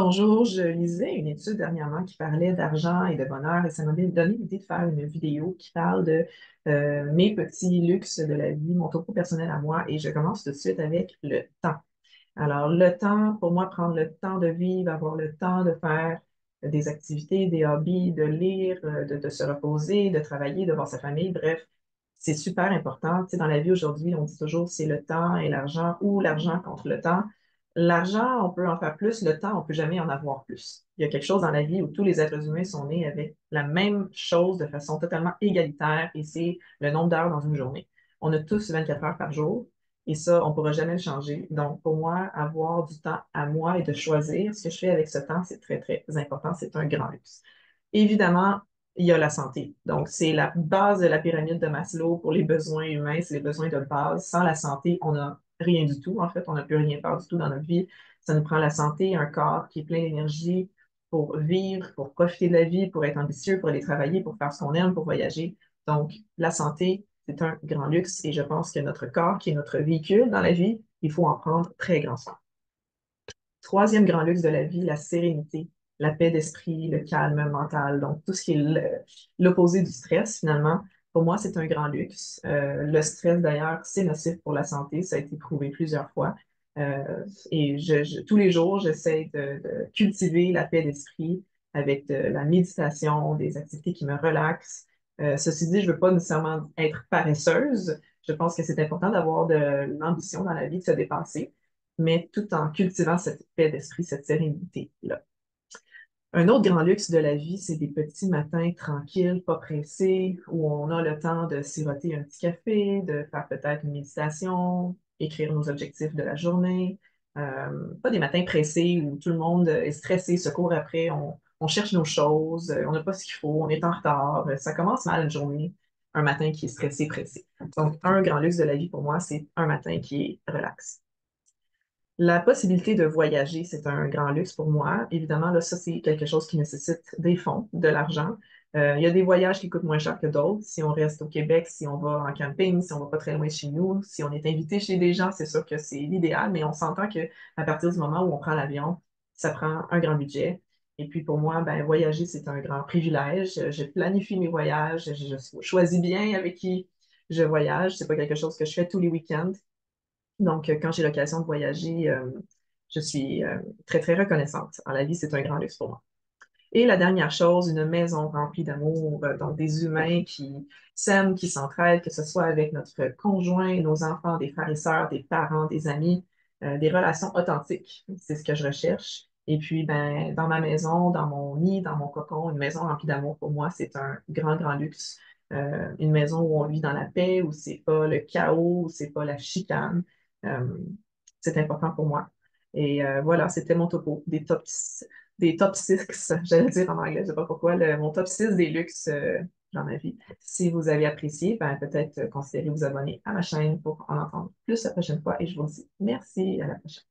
Bonjour, je lisais une étude dernièrement qui parlait d'argent et de bonheur et ça m'a donné l'idée de faire une vidéo qui parle de mes petits luxes de la vie, mon topo personnel à moi et je commence tout de suite avec le temps. Alors, le temps, pour moi, prendre le temps de vivre, avoir le temps de faire des activités, des hobbies, de lire, de se reposer, de travailler, de voir sa famille, bref, c'est super important. Tu sais, dans la vie aujourd'hui, on dit toujours c'est le temps et l'argent ou l'argent contre le temps. L'argent, on peut en faire plus, le temps, on peut jamais en avoir plus. Il y a quelque chose dans la vie où tous les êtres humains sont nés avec la même chose de façon totalement égalitaire et c'est le nombre d'heures dans une journée. On a tous 24 heures par jour. Et ça, on ne pourra jamais le changer. Donc, pour moi, avoir du temps à moi et de choisir ce que je fais avec ce temps, c'est très, très important. C'est un grand luxe. Évidemment, il y a la santé. Donc, c'est la base de la pyramide de Maslow pour les besoins humains, c'est les besoins de base. Sans la santé, on n'a rien du tout. En fait, on n'a plus rien faire du tout dans notre vie. Ça nous prend la santé, un corps qui est plein d'énergie pour vivre, pour profiter de la vie, pour être ambitieux, pour aller travailler, pour faire ce qu'on aime, pour voyager. Donc, la santé, c'est un grand luxe et je pense que notre corps, qui est notre véhicule dans la vie, il faut en prendre très grand soin. Troisième grand luxe de la vie, la sérénité, la paix d'esprit, le calme mental, donc tout ce qui est l'opposé du stress finalement. Pour moi, c'est un grand luxe. Le stress, d'ailleurs, c'est nocif pour la santé, ça a été prouvé plusieurs fois. Et tous les jours, j'essaie de cultiver la paix d'esprit avec de la méditation, des activités qui me relaxent. Ceci dit, je ne veux pas nécessairement être paresseuse. Je pense que c'est important d'avoir de l'ambition dans la vie, de se dépasser mais tout en cultivant cette paix d'esprit, cette sérénité-là. Un autre grand luxe de la vie, c'est des petits matins tranquilles, pas pressés, où on a le temps de siroter un petit café, de faire peut-être une méditation, écrire nos objectifs de la journée. Pas des matins pressés où tout le monde est stressé, se court après, on cherche nos choses, on n'a pas ce qu'il faut, on est en retard. Ça commence mal une journée, un matin qui est stressé, pressé. Donc, un grand luxe de la vie pour moi, c'est un matin qui est relax. La possibilité de voyager, c'est un grand luxe pour moi. Évidemment, là, ça, c'est quelque chose qui nécessite des fonds, de l'argent. Il y a des voyages qui coûtent moins cher que d'autres. Si on reste au Québec, si on va en camping, si on va pas très loin de chez nous, si on est invité chez des gens, c'est sûr que c'est l'idéal, mais on s'entend que à partir du moment où on prend l'avion, ça prend un grand budget. Et puis pour moi, ben, voyager, c'est un grand privilège. Je planifie mes voyages, je choisis bien avec qui je voyage. C'est pas quelque chose que je fais tous les week-ends. Donc, quand j'ai l'occasion de voyager, je suis très, très reconnaissante. En la vie, c'est un grand luxe pour moi. Et la dernière chose, une maison remplie d'amour, donc des humains qui s'aiment, qui s'entraident, que ce soit avec notre conjoint, nos enfants, des frères et sœurs, des parents, des amis, des relations authentiques. C'est ce que je recherche. Et puis, ben, dans ma maison, dans mon nid, dans mon cocon, une maison remplie d'amour, pour moi, c'est un grand, grand luxe. Une maison où on vit dans la paix, où c'est pas le chaos, où c'est pas la chicane. Euh, c'est important pour moi. Et voilà, c'était mon topo, des top 6, j'allais dire en anglais, je sais pas pourquoi, mon top 6 des luxes dans ma vie. Si vous avez apprécié, ben, peut-être considérez vous abonner à ma chaîne pour en entendre plus la prochaine fois et je vous dis merci, à la prochaine.